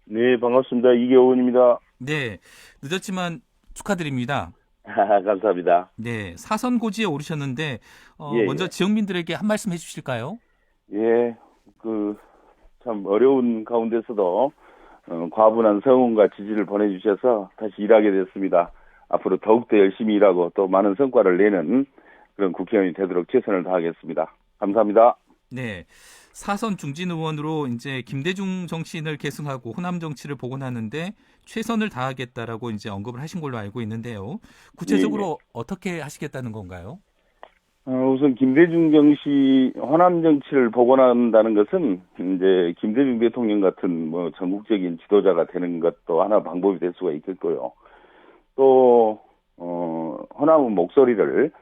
네, 반갑습니다. 이계훈입니다. 네, 늦었지만 축하드립니다. 감사합니다. 네, 사선 고지에 오르셨는데 예, 먼저 예. 지역민들에게 한 말씀 해주실까요? 예, 그, 참 어려운 가운데서도 과분한 성원과 지지를 보내주셔서 다시 일하게 됐습니다. 앞으로 더욱더 열심히 일하고 또 많은 성과를 내는 그런 국회의원이 되도록 최선을 다하겠습니다. 감사합니다. 네, 사선 중진 의원으로 이제 김대중 정치인을 계승하고 호남 정치를 복원하는데 최선을 다하겠다라고 이제 언급을 하신 걸로 알고 있는데요. 예, 예. 구체적으로 어떻게 하시겠다는 건가요? 우선 김대중 정치, 호남 정치를 복원한다는 것은 이제 김대중 대통령 같은 뭐 전국적인 지도자가 되는 것도 하나 방법이 될 수가 있겠고요. 또 호남의 목소리를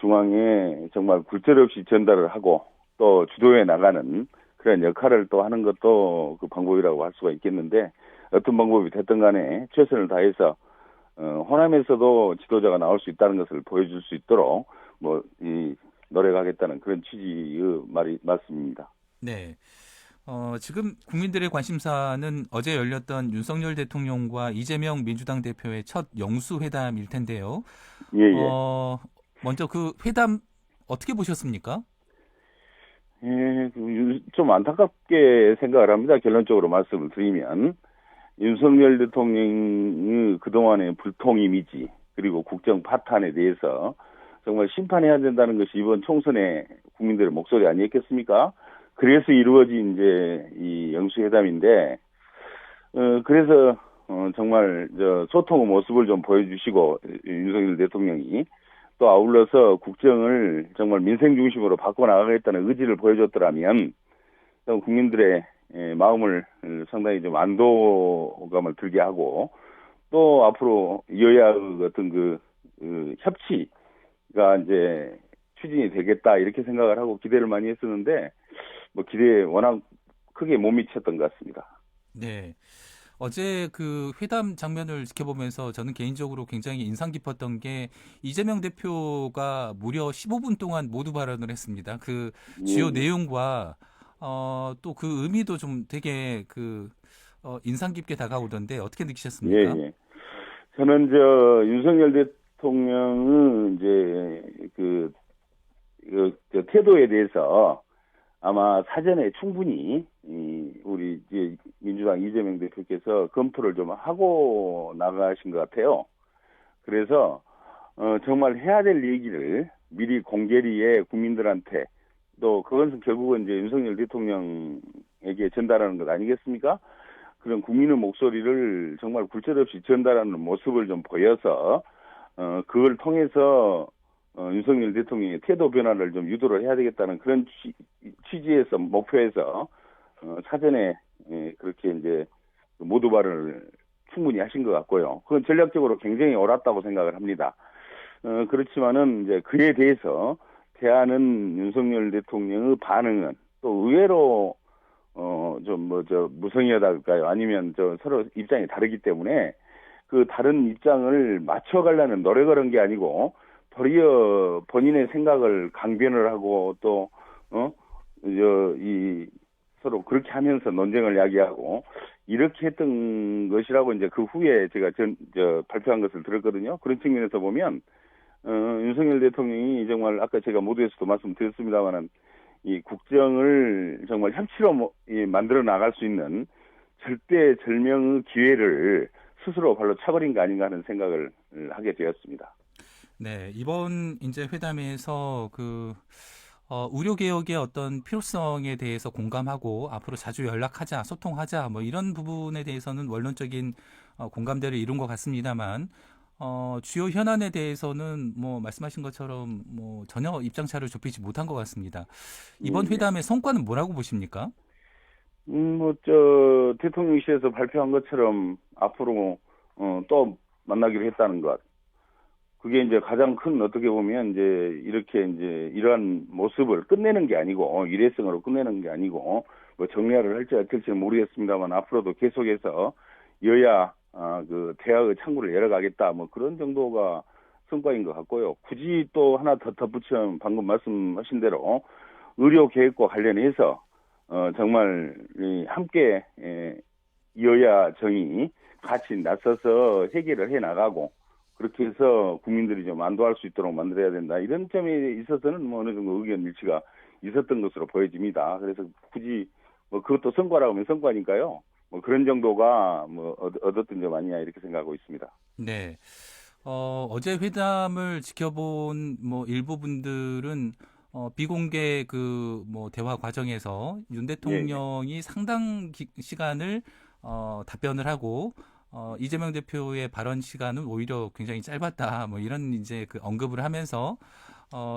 중앙에 정말 굴절 없이 전달을 하고 또 주도해 나가는 그런 역할을 또 하는 것도 그 방법이라고 할 수가 있겠는데 어떤 방법이 됐든 간에 최선을 다해서 호남에서도 지도자가 나올 수 있다는 것을 보여줄 수 있도록 노력하겠다는 그런 취지의 말씀입니다. 네. 지금 국민들의 관심사는 어제 열렸던 윤석열 대통령과 이재명 민주당 대표의 첫 영수회담일 텐데요. 예, 예. 어, 먼저 그 회담 어떻게 보셨습니까? 예, 좀 안타깝게 생각을 합니다. 결론적으로 말씀을 드리면. 윤석열 대통령의 그동안의 불통 이미지, 그리고 국정 파탄에 대해서 정말 심판해야 된다는 것이 이번 총선의 국민들의 목소리 아니었겠습니까? 그래서 이루어진 이제 이 영수회담인데, 그래서, 정말, 소통의 모습을 좀 보여주시고, 윤석열 대통령이 또 아울러서 국정을 정말 민생 중심으로 바꿔나가겠다는 의지를 보여줬더라면, 좀 국민들의 마음을 상당히 좀 안도감을 들게 하고 또 앞으로 여야의 어떤 협치가 이제 추진이 되겠다 이렇게 생각을 하고 기대를 많이 했었는데 뭐 기대에 워낙 크게 못 미쳤던 것 같습니다. 네. 어제 그 회담 장면을 지켜보면서 저는 개인적으로 굉장히 인상 깊었던 게 이재명 대표가 무려 15분 동안 모두 발언을 했습니다. 그 예, 주요 예. 내용과 또 그 의미도 좀 되게 인상 깊게 다가오던데 어떻게 예, 느끼셨습니까? 예. 저는 윤석열 대통령의 이제 태도에 대해서 아마 사전에 충분히 우리 이제 민주당 이재명 대표께서 검토를 좀 하고 나가신 것 같아요. 그래서 정말 해야 될 얘기를 미리 공개리에 국민들한테 또 그것은 결국은 이제 윤석열 대통령에게 전달하는 것 아니겠습니까? 그런 국민의 목소리를 정말 굴절없이 전달하는 모습을 좀 보여서 그걸 통해서 윤석열 대통령의 태도 변화를 좀 유도를 해야 되겠다는 그런 취지에서 목표에서 사전에 그렇게 이제 모두 발언을 충분히 하신 것 같고요. 그건 전략적으로 굉장히 옳았다고 생각을 합니다. 그렇지만은 이제 그에 대해서 대하는 윤석열 대통령의 반응은 또 의외로 무성의하다할까요? 아니면 서로 입장이 다르기 때문에 그 다른 입장을 맞춰가려는 노력을 한 게 아니고 도리어 본인의 생각을 강변을 하고 또 서로 그렇게 하면서 논쟁을 야기하고 이렇게 했던 것이라고 이제 그 후에 제가 발표한 것을 들었거든요. 그런 측면에서 보면 윤석열 대통령이 정말 아까 제가 모두에서도 말씀드렸습니다만은 이 국정을 정말 협치로 만들어 나갈 수 있는 절대절명의 기회를 스스로 발로 차버린 거 아닌가 하는 생각을 하게 되었습니다. 네, 이번 이제 회담에서 우려 개혁의 어떤 필요성에 대해서 공감하고 앞으로 자주 연락하자, 소통하자, 뭐 이런 부분에 대해서는 원론적인 공감대를 이룬 것 같습니다만, 주요 현안에 대해서는 뭐 말씀하신 것처럼 뭐 전혀 입장차를 좁히지 못한 것 같습니다. 예, 이번 예. 회담의 성과는 뭐라고 보십니까? 대통령실에서 발표한 것처럼 앞으로, 또 만나기로 했다는 것. 그게 이제 가장 큰 어떻게 보면 이제 이렇게 이제 이러한 모습을 끝내는 게 아니고, 일회성으로 끝내는 게 아니고, 뭐 정리를 할지 어쩔지는 모르겠습니다만 앞으로도 계속해서 여야, 대화의 창구를 열어가겠다. 뭐 그런 정도가 성과인 것 같고요. 굳이 또 하나 더 덧붙이면 방금 말씀하신 대로 의료 계획과 관련해서 정말 함께 여야 정이 같이 나서서 해결을 해 나가고 그렇게 해서 국민들이 좀 안도할 수 있도록 만들어야 된다. 이런 점에 있어서는 뭐 어느 정도 의견 일치가 있었던 것으로 보여집니다. 그래서 굳이 뭐 그것도 성과라고 하면 성과니까요. 뭐 그런 정도가 뭐 얻었던 점 아니냐 이렇게 생각하고 있습니다. 네. 어제 회담을 지켜본 뭐 일부 분들은 비공개 그 뭐 대화 과정에서 윤 예, 예. 대통령이 상당 시간을 답변을 하고 이재명 대표의 발언 시간은 오히려 굉장히 짧았다. 뭐 이런 이제 그 언급을 하면서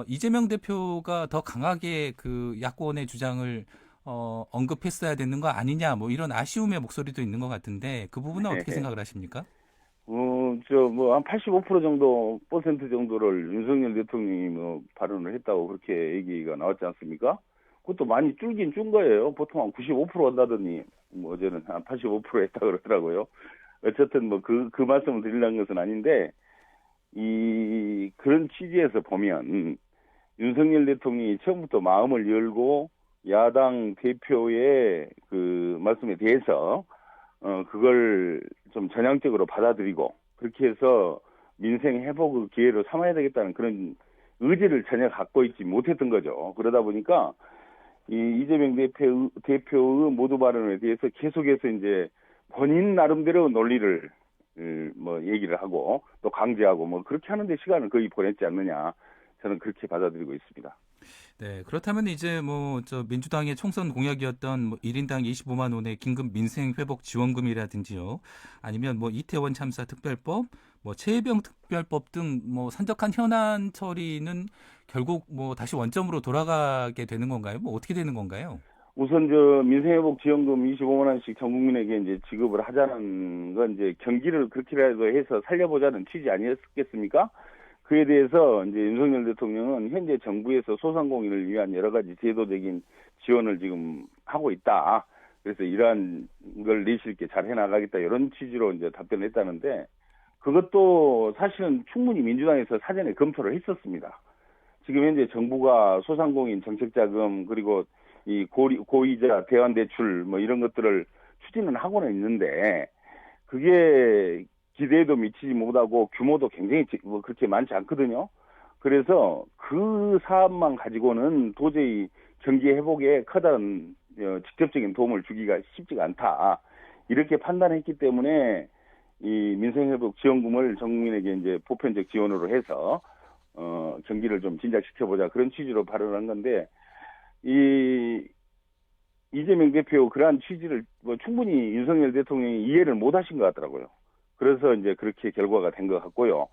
이재명 대표가 더 강하게 그 야권의 주장을 언급했어야 되는 거 아니냐. 뭐 이런 아쉬움의 목소리도 있는 것 같은데 그 부분은 어떻게 생각을 하십니까? 뭐, 한 85% 정도, 퍼센트 정도를 윤석열 대통령이 뭐, 발언을 했다고 그렇게 얘기가 나왔지 않습니까? 그것도 많이 줄긴 준 거예요. 보통 한 95% 한다더니, 뭐, 어제는 한 85% 했다 그러더라고요. 어쨌든 뭐, 그 말씀을 드리려는 것은 아닌데, 그런 취지에서 보면, 윤석열 대통령이 처음부터 마음을 열고, 야당 대표의 그 말씀에 대해서, 그걸 좀 전향적으로 받아들이고, 그렇게 해서 민생 회복의 기회로 삼아야 되겠다는 그런 의지를 전혀 갖고 있지 못했던 거죠. 그러다 보니까, 이재명 대표의 모두 발언에 대해서 계속해서 이제 본인 나름대로 논리를, 뭐, 얘기를 하고, 또 강제하고, 뭐, 그렇게 하는데 시간을 거의 보냈지 않느냐. 저는 그렇게 받아들이고 있습니다. 네, 그렇다면 이제 뭐 저 민주당의 총선 공약이었던 뭐 1인당 25만 원의 긴급 민생 회복 지원금이라든지요. 아니면 뭐 이태원 참사 특별법, 뭐 최혜병 특별법 등 뭐 산적한 현안 처리는 결국 뭐 다시 원점으로 돌아가게 되는 건가요? 뭐 어떻게 되는 건가요? 우선 저 민생회복 지원금 25만 원씩 전 국민에게 이제 지급을 하자는 건 이제 경기를 그렇게라도 해서 살려보자는 취지 아니었겠습니까? 그에 대해서 이제 윤석열 대통령은 현재 정부에서 소상공인을 위한 여러 가지 제도적인 지원을 지금 하고 있다. 그래서 이러한 걸 내실 있게 잘 해나가겠다 이런 취지로 이제 답변했다는데 그것도 사실은 충분히 민주당에서 사전에 검토를 했었습니다. 지금 현재 정부가 소상공인 정책자금 그리고 이 고이자 대환대출 뭐 이런 것들을 추진은 하고는 있는데 그게 기대에도 미치지 못하고 규모도 굉장히 뭐 그렇게 많지 않거든요. 그래서 그 사업만 가지고는 도저히 경기 회복에 커다란 직접적인 도움을 주기가 쉽지가 않다. 이렇게 판단했기 때문에 이 민생회복 지원금을 전 국민에게 이제 보편적 지원으로 해서 경기를 좀 진작시켜보자 그런 취지로 발언한 건데 이재명 대표 그러한 취지를 뭐 충분히 윤석열 대통령이 이해를 못 하신 것 같더라고요. 그래서 이제 그렇게 결과가 된 것 같고요.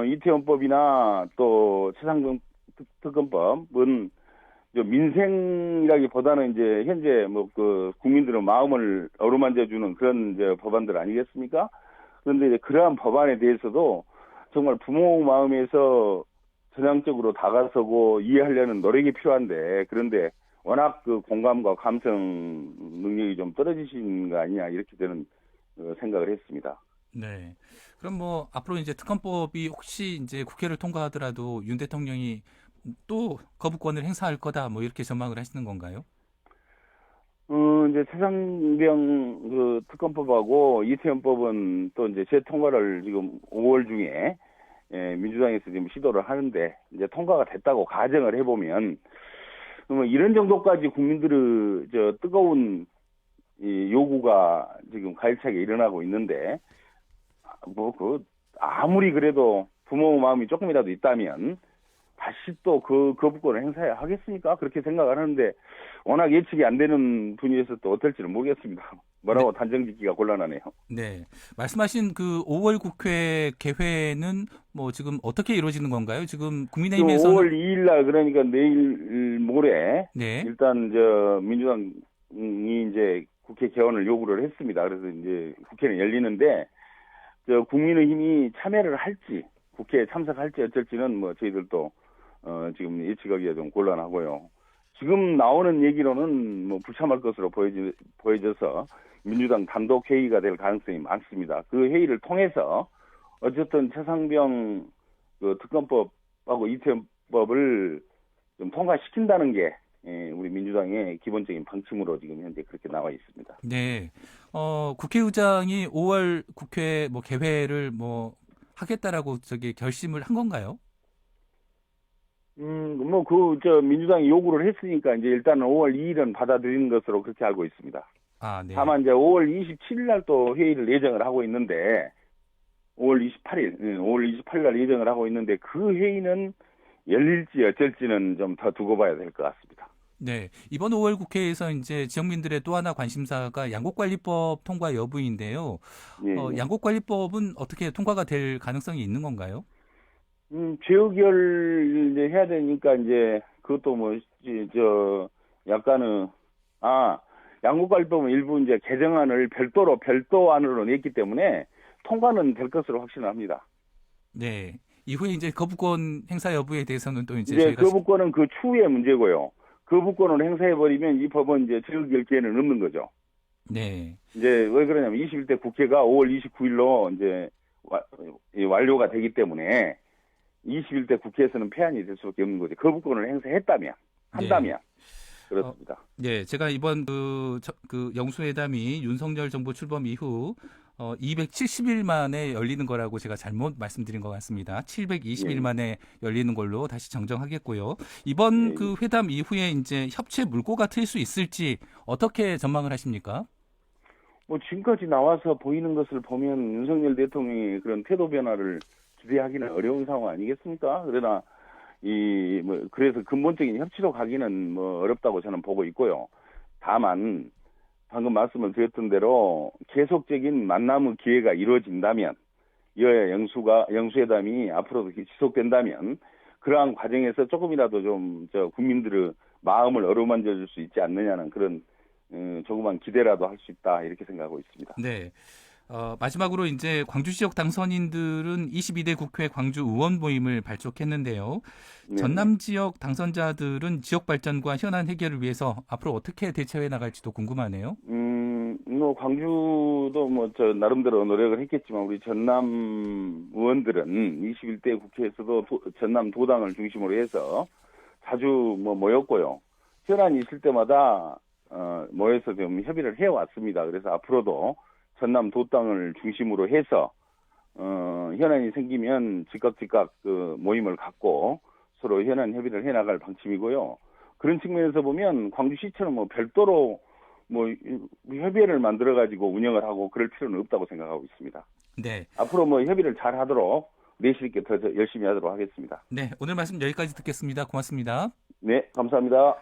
이태원법이나 또 최상병 특검법은 민생이라기보다는 이제 현재 뭐 그 국민들의 마음을 어루만져주는 그런 이제 법안들 아니겠습니까? 그런데 이제 그러한 법안에 대해서도 정말 부모 마음에서 전향적으로 다가서고 이해하려는 노력이 필요한데 그런데 워낙 그 공감과 감성 능력이 좀 떨어지신 거 아니냐 이렇게 저는 생각을 했습니다. 네. 그럼 뭐 앞으로 이제 특검법이 혹시 이제 국회를 통과하더라도 윤 대통령이 또 거부권을 행사할 거다 뭐 이렇게 전망을 하시는 건가요? 이제 최상병 그 특검법하고 이태원법은 또 이제 재통과를 지금 5월 중에 민주당에서 지금 시도를 하는데 이제 통과가 됐다고 가정을 해보면 이런 정도까지 국민들의 저 뜨거운 이 요구가 지금 가열차게 일어나고 있는데 아무리 그래도 부모 마음이 조금이라도 있다면 다시 또 그 거부권을 행사해야 하겠습니까? 그렇게 생각을 하는데 워낙 예측이 안 되는 분위기에서 또 어떨지는 모르겠습니다. 네. 뭐라고 단정 짓기가 곤란하네요. 네. 말씀하신 그 5월 국회 개회는 뭐 지금 어떻게 이루어지는 건가요? 지금 그 국민의힘에서는 5월 2일 날 그러니까 내일 모레 네. 일단 저 민주당이 이제 국회 개원을 요구를 했습니다. 그래서 이제 국회는 열리는데 저 국민의힘이 참여를 할지 국회에 참석할지 어쩔지는 뭐 저희들도 지금 예측하기가 좀 곤란하고요. 지금 나오는 얘기로는 뭐 불참할 것으로 보여져서 민주당 단독 회의가 될 가능성이 많습니다. 그 회의를 통해서 어쨌든 최상병 그 특검법하고 이태원법을 좀 통과시킨다는 게 우리 민주당의 기본적인 방침으로 지금 현재 그렇게 나와 있습니다. 네. 국회의장이 5월 국회 뭐 개회를 뭐 하겠다라고 결심을 한 건가요? 민주당이 요구를 했으니까 이제 일단은 5월 2일은 받아들이는 것으로 그렇게 알고 있습니다. 아, 네. 다만 이제 5월 27일 날 또 회의를 예정을 하고 있는데 5월 28일 날 예정을 하고 있는데 그 회의는 열릴지 어쩔지는 좀 더 두고 봐야 될 것 같습니다. 네. 이번 5월 국회에서 이제 지역민들의 또 하나 관심사가 양곡관리법 통과 여부인데요. 예, 예. 양곡관리법은 어떻게 통과가 될 가능성이 있는 건가요? 재의결 이제 해야 되니까 이제 그것도 약간은 양국관리법은 일부 이제 개정안을 별도안으로 냈기 때문에 통과는 될 것으로 확신합니다. 네. 이후에 이제 거부권 행사 여부에 대해서는 또 이제 이제 거부권은 그 추후의 문제고요. 거부권을 행사해버리면 이 법은 이제 재의결 기회는 없는 거죠. 네. 이제 왜 그러냐면 21대 국회가 5월 29일로 이제 완료가 되기 때문에 21대 국회에서는 폐안이 될 수밖에 없는 거죠. 거부권을 행사한다면 그렇습니다. 네, 제가 이번 그 영수회담이 윤석열 정부 출범 이후 270일 만에 열리는 거라고 제가 잘못 말씀드린 것 같습니다. 720일 만에 열리는 걸로 다시 정정하겠고요. 이번 그 회담 이후에 이제 협치 물꼬가 트일 수 있을지 어떻게 전망을 하십니까? 지금까지 나와서 보이는 것을 보면 윤석열 대통령이 그런 태도 변화를 기대하기는 어려운 상황 아니겠습니까? 그러나 그래서 근본적인 협치로 가기는 어렵다고 저는 보고 있고요. 다만 방금 말씀을 드렸던 대로 계속적인 만남의 기회가 이루어진다면 여야 영수회담이 앞으로도 지속된다면 그러한 과정에서 조금이라도 좀 국민들의 마음을 어루만져 줄 수 있지 않느냐는 그런 조그만 기대라도 할 수 있다 이렇게 생각하고 있습니다. 네. 마지막으로 이제 광주 지역 당선인들은 22대 국회 광주 의원 모임을 발족했는데요. 네네. 전남 지역 당선자들은 지역 발전과 현안 해결을 위해서 앞으로 어떻게 대처해 나갈지도 궁금하네요. 광주도 나름대로 노력을 했겠지만 우리 전남 의원들은 21대 국회에서도 전남 도당을 중심으로 해서 자주 모였고요. 현안이 있을 때마다 모여서 좀 협의를 해왔습니다. 그래서 앞으로도 전남 도당을 중심으로 해서 현안이 생기면 즉각 그 모임을 갖고 서로 현안 협의를 해나갈 방침이고요. 그런 측면에서 보면 광주시청은 별도로 협의회를 만들어 가지고 운영을 하고 그럴 필요는 없다고 생각하고 있습니다. 네. 앞으로 협의를 잘 하도록 내실 있게 더 열심히 하도록 하겠습니다. 네, 오늘 말씀 여기까지 듣겠습니다. 고맙습니다. 네, 감사합니다.